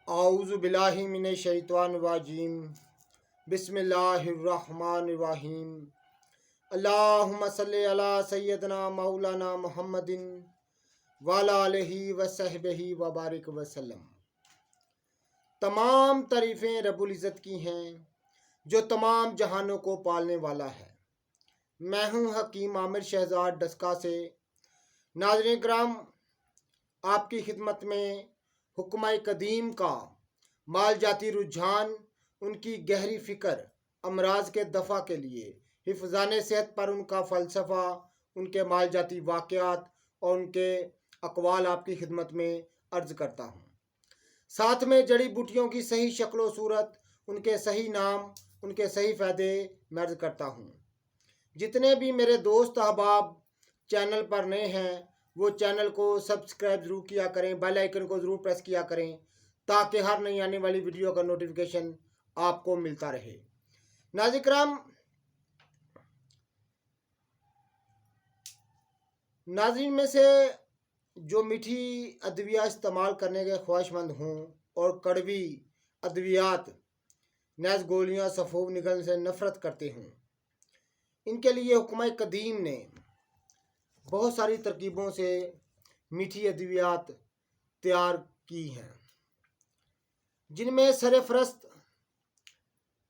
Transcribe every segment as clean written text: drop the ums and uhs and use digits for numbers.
आऊज़ु बिल्लाहि मिनश शैतानिर रजीम। बिस्मिल्लाहिर रहमानिर रहीम। अल्लाहुम्मा सल्लि अला सय्यदना मौलाना मुहम्मदिन व अला आलिहि व सहबिहि व बारिक वसल्लम। तमाम तारीफ़ें रब्बुल इज़्ज़त की हैं जो तमाम जहानों को पालने वाला है। मैं हूँ हकीम आमिर शहजाद डस्का से। नाज़रीन किराम, आपकी खिदमत में हुक्म कदीम का माल जाती रुझान, उनकी गहरी फ़िक्र, अमराज के दफ़ा के लिए हिफ़्ज़ान सेहत पर उनका फ़लसफ़ा, उनके माल जाती वाक़यात और उनके अक़वाल आपकी खिदमत में अर्ज़ करता हूँ। साथ में जड़ी बूटियों की सही शक्ल व सूरत, उनके सही नाम, उनके सही फ़ायदे मैं अर्ज़ करता हूँ। जितने भी मेरे दोस्त अहबाब चैनल पर नए हैं वो चैनल को सब्सक्राइब ज़रूर किया करें, बेल आइकन को ज़रूर प्रेस किया करें ताकि हर नई आने वाली वीडियो का नोटिफिकेशन आपको मिलता रहे। नाज़रीन किराम, नाज़रीन में से जो मीठी अद्विया इस्तेमाल करने के ख्वाहिशमंद हों और कड़वी अद्वियात नैज़ गोलियाँ सफ़ूब निगलने से नफ़रत करते हों, इनके लिए हुक्म कदीम ने बहुत सारी तरकीबों से मीठी अद्वियात तैयार की हैं, जिनमें सरफरस्त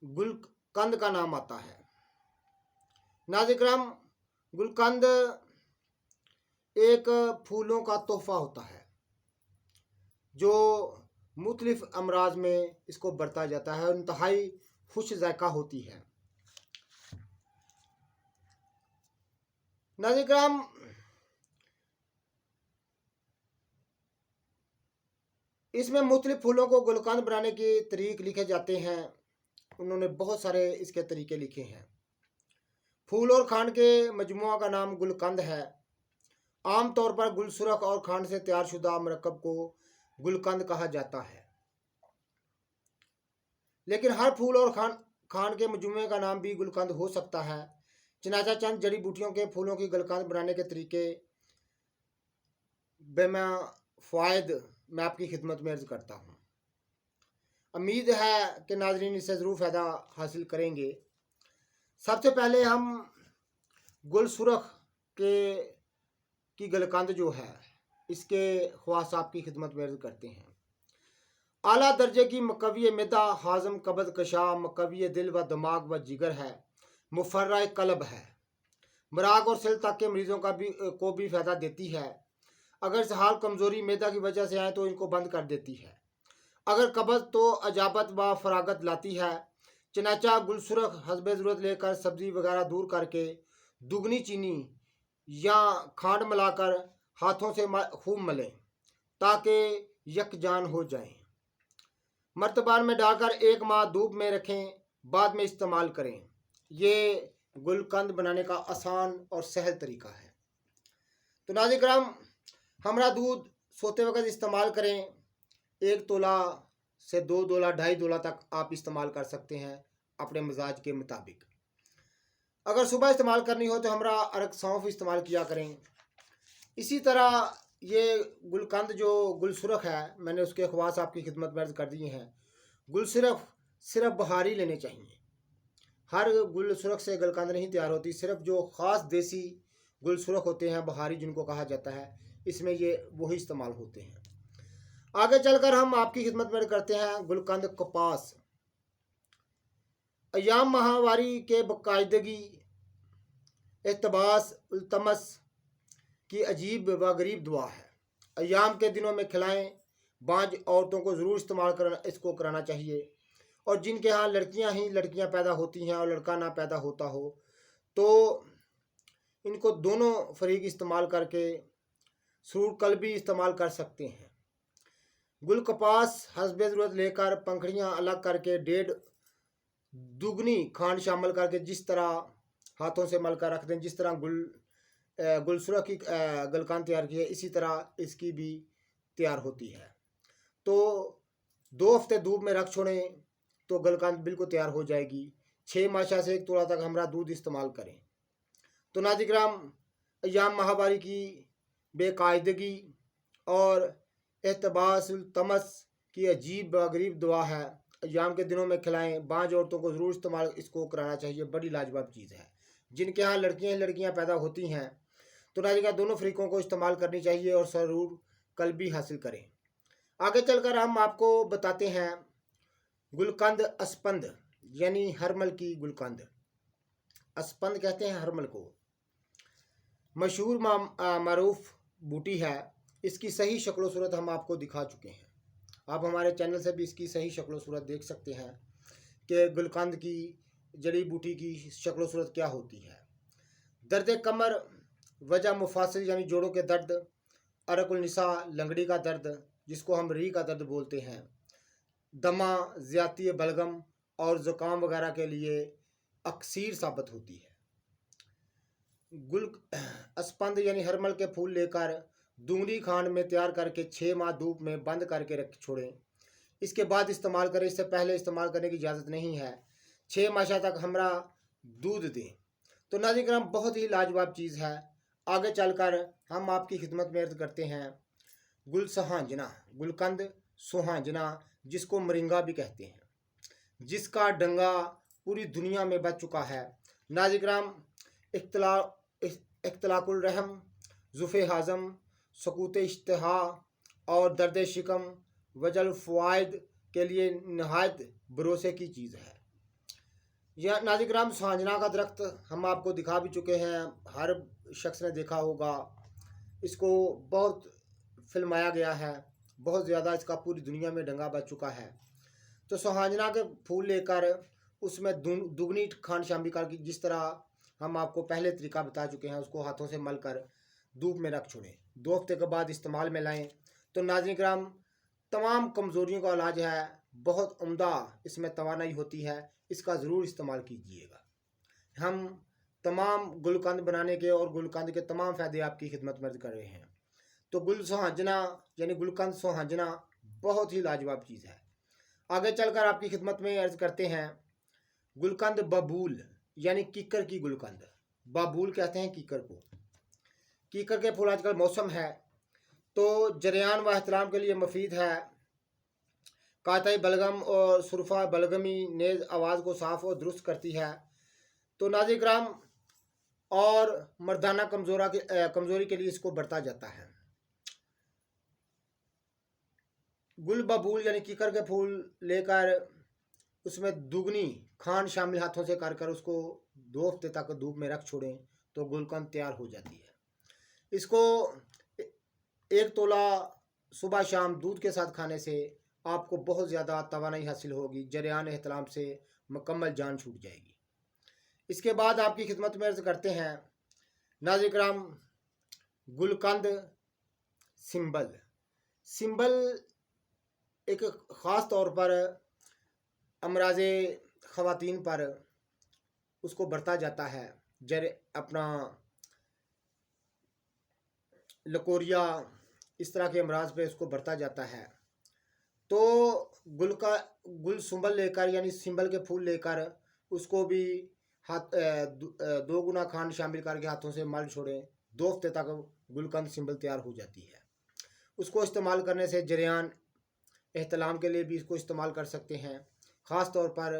गुलकंद का नाम आता है। नाज़रीन किराम, गुलकंद एक फूलों का तोहफ़ा होता है जो मुख्तलिफ अमराज में इसको बरता जाता है और इंतहाई खुश जायका होती है। नाज़रीन किराम, इसमें मुख्तलिफ फूलों को गुलकंद बनाने के तरीक़ लिखे जाते हैं। उन्होंने बहुत सारे इसके तरीके लिखे हैं। फूल और खांड के मजमुआ का नाम गुलकंद है। आम तौर पर गुलसुरख और खांड से तैयार शुदा मरकब को गुलकंद कहा जाता है, लेकिन हर फूल और खांड के मजमुए का नाम भी गुलकंद हो सकता है। चनाचा चंद जड़ी बूटियों के फूलों की गुलकंद बनाने के तरीके बेमा फ़ायद मैं आपकी खिदमत में अर्ज़ करता हूँ। उम्मीद है कि नाज़रीन इससे ज़रूर फ़ायदा हासिल करेंगे। सबसे पहले हम गुलसुरख की गुलकंद जो है इसके ख़वास आपकी खिदमत में अर्ज़ करते हैं। आला दर्जे की मकवी मैदा, हाज़म, कब्ज़ कशा, मकवी दिल व दिमाग व जिगर है, मुफर्रा कल्ब है। मराग और सिल तक के मरीज़ों को भी फ़ायदा देती है। अगर इस हाल कमज़ोरी मैदा की वजह से आए तो इनको बंद कर देती है। अगर कब्ज़ तो अजाबत व फरागत लाती है। चनाचा गुलसुरख हस्बे ज़रूरत लेकर सब्ज़ी वगैरह दूर करके दुगनी चीनी या खांड मिलाकर हाथों से खूब मलें ताकि यकजान हो जाएं। मर्तबान में डालकर 1 माह धूप में रखें, बाद में इस्तेमाल करें। ये गुलकंद बनाने का आसान और सहल तरीका है। तो नाज़रीन किराम, हमारा दूध सोते वक्त इस्तेमाल करें। 1 तोला से 2 तोला, 2.5 तोला तक आप इस्तेमाल कर सकते हैं अपने मिजाज के मुताबिक। अगर सुबह इस्तेमाल करनी हो तो हमारा अरक सौंफ इस्तेमाल किया करें। इसी तरह ये गुलकंद जो गुलसुरख है, मैंने उसके ख़वास आपकी खिदमत में अर्ज़ कर दिए हैं। गुलसुरख सिर्फ बहारी लेने चाहिए। हर गुलसुरख से गुलकंद नहीं तैयार होती, सिर्फ जो ख़ास देसी गुलसुरख होते हैं, बहारी जिनको कहा जाता है, इसमें ये वही इस्तेमाल होते हैं। आगे चलकर हम आपकी खिदमत में करते हैं गुलकंद कपास। अयाम माहवारी के बाकायदगी, एहतबास, उल्तमस की अजीब व गरीब दुआ है। अयाम के दिनों में खिलाएं। बांझ औरतों को ज़रूर इस्तेमाल इसको कराना चाहिए। और जिनके यहाँ लड़कियाँ पैदा होती हैं और लड़का ना पैदा होता हो तो इनको दोनों फरीक इस्तेमाल करके सूर कल्बी इस्तेमाल कर सकते हैं। गुल कपास हस्बे ज़रूरत लेकर पंखड़ियाँ अलग करके 1.5 दुगनी खांड शामिल करके जिस तरह हाथों से मलकर रख दें, जिस तरह गुलसुरख की गुलकंद तैयार की है, इसी तरह इसकी भी तैयार होती है। तो 2 हफ्ते धूप में रख छोड़ें तो गुलकंद बिल्कुल तैयार हो जाएगी। 6 माशा से 1 तोला तक हमारा दूध इस्तेमाल करें। तो नाज़रीन किराम, अयाम माहवारी की बेकायदगी और एहतबास तमस कि अजीब गरीब दवा है, अय्याम के दिनों में खिलाएं। बांझ औरतों को ज़रूर इस्तेमाल इसको कराना चाहिए, बड़ी लाजवाब चीज़ है। जिनके यहाँ लड़कियाँ पैदा होती हैं तो नाज़रीन दोनों फ्रीकों को इस्तेमाल करनी चाहिए और ज़रूर कल्बी हासिल करें। आगे चलकर हम आपको बताते हैं गुलकंद अस्पंद यानी हरमल की गुलकंद। अस्पंद कहते हैं हरमल को। मशहूर मारूफ बूटी है। इसकी सही शक्ल सूरत हम आपको दिखा चुके हैं। आप हमारे चैनल से भी इसकी सही शक्ल सूरत देख सकते हैं कि गुलकंद की जड़ी बूटी की शक्ल सूरत क्या होती है। दर्द कमर, वजह मुफासिल यानी जोड़ों के दर्द, अरकुल निसा लंगड़ी का दर्द जिसको हम री का दर्द बोलते हैं, दमा, ज़्यादती बलगम और ज़ुकाम वगैरह के लिए अक्सीर साबित होती है। गुल अस्पंद यानी हरमल के फूल लेकर दूंगरी खांड में तैयार करके 6 माह धूप में बंद करके रख छोड़ें। इसके बाद इस्तेमाल करें। इससे पहले इस्तेमाल करने की इजाज़त नहीं है। 6 माह तक हमरा दूध दें। तो नाज़रीन करम बहुत ही लाजवाब चीज़ है। आगे चलकर हम आपकी खिदमत में अर्ज़ करते हैं गुल सुहांजना, गुलकंद सुहांजना जिसको मरिंगा भी कहते हैं, जिसका डंगा पूरी दुनिया में बच चुका है। नाज़रीन करम इख्तलाकुल रहम, ज़ुफ़े हाज़म, सकूत इश्तहा और दर्द शिकम वजल फ़वाइद के लिए नहायत भरोसे की चीज़ है। यह नाज़रीन करम सुहांजना का दरख्त हम आपको दिखा भी चुके हैं, हर शख्स ने देखा होगा। इसको बहुत फिल्माया गया है, बहुत ज़्यादा इसका पूरी दुनिया में डंगा बच चुका है। तो सुहांजना के फूल लेकर उसमें दुगनी खांड शामिल करके, जिस तरह हम आपको पहले तरीका बता चुके हैं, उसको हाथों से मल कर धूप में रख छोड़ें। 2 हफ्ते के बाद इस्तेमाल में लाएं तो नाज़रीन करम तमाम कमज़ोरियों का इलाज है। बहुत उम्दा इसमें तवानाई होती है। इसका ज़रूर इस्तेमाल कीजिएगा। हम तमाम गुलकंद बनाने के और गुलकंद के तमाम फ़ायदे आपकी खिदमत में कर रहे हैं। तो गुल सुहांजना यानी गुलकंद सुहांजना बहुत ही लाजवाब चीज़ है। आगे चलकर आपकी खिदमत में अर्ज़ करते हैं गुलकंद बबूल यानी कीकर की गुलकंद। बाबूल कहते हैं कीकर को। कीकर के फूल आजकल मौसम है तो जरियान व एहतराम के लिए मुफीद है। काताई बलगम और सुरफा बलगमी नेज़ आवाज़ को साफ़ और दुरुस्त करती है। तो नाज़रीन करम और मर्दाना कमज़ोरी के लिए इसको बरता जाता है। गुल बबूल यानी कीकर के फूल लेकर उसमें दुगनी खांड शामिल हाथों से कर उसको 2 हफ्ते तक धूप में रख छोड़ें तो गुलकंद तैयार हो जाती है। इसको 1 तोला सुबह शाम दूध के साथ खाने से आपको बहुत ज़्यादा तवानाई हासिल होगी। जरियान एहतलाम से मुकम्मल जान छूट जाएगी। इसके बाद आपकी खिदमत में अर्ज़ करते हैं नाज़रीन करम गुलकंद सिंबल। सिंबल एक ख़ास तौर पर अमराज़े ख़वातीन पर उसको बरता जाता है। अपना लकोरिया इस तरह के अमराज पे इसको बरता जाता है। तो गुल सुंबल लेकर यानी सिंबल के फूल लेकर उसको भी हाथ 2 गुना खांड शामिल करके हाथों से मल छोड़ें। 2 हफ्ते तक गुलकंद सिंबल तैयार हो जाती है। उसको इस्तेमाल करने से जरियान एहतलाम के लिए भी इसको इस्तेमाल कर सकते हैं। ख़ास तौर पर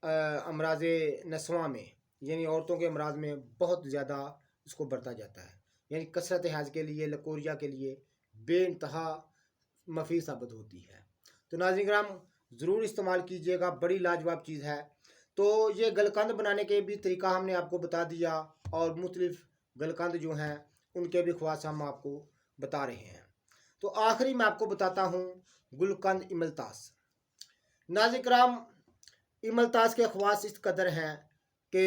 अमराज़े नस्वां में यानी औरतों के अमराज में बहुत ज़्यादा इसको बरता जाता है। यानी कसरत हैज़ के लिए, लकोरिया के लिए बेइंतहा मफीद साबित होती है। तो नाज़रीन करम ज़रूर इस्तेमाल कीजिएगा, बड़ी लाजवाब चीज़ है। तो ये गलकंद बनाने के भी तरीका हमने आपको बता दिया और मुख्तलिफ गलकंद जो हैं उनके भी ख्वास हम आपको बता रहे हैं। तो आखिरी मैं आपको बताता हूँ गुलकंद इमलतास। नाज़रीन करम इमलतास के ख्वास इस कदर हैं कि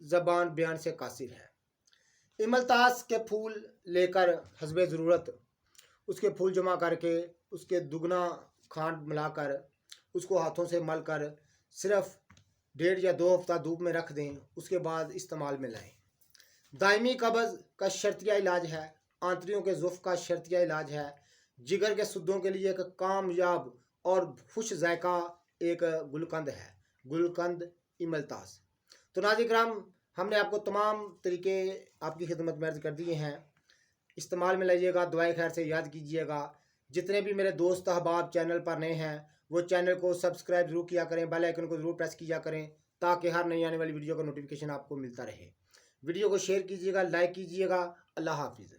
ज़बान बयान से कासिर है। इमलतास के फूल लेकर हस्बे ज़रूरत उसके फूल जमा करके उसके दुगना खांड मिलाकर उसको हाथों से मल कर सिर्फ 1.5 या 2 हफ्ता धूप में रख दें। उसके बाद इस्तेमाल में लाएं। दायमी कब्ज़ का शर्तिया इलाज है। आंतरियों के ज़ुफ़ का शर्तिया इलाज है। जिगर के सुद्दों के लिए एक कामयाब और खुश जायका एक गुलकंद है, गुलकंद इमलतास। तो नाज़रीन करम हमने आपको तमाम तरीके आपकी खिदमत में अर्ज़ कर दिए हैं। इस्तेमाल में लाइएगा, दुआए खैर से याद कीजिएगा। जितने भी मेरे दोस्त अहबाब चैनल पर नए हैं वो चैनल को सब्सक्राइब जरूर किया करें, बेल आइकन को जरूर प्रेस किया करें ताकि हर नई आने वाली वीडियो का नोटिफिकेशन आपको मिलता रहे। वीडियो को शेयर कीजिएगा, लाइक कीजिएगा। अल्लाह हाफिज़।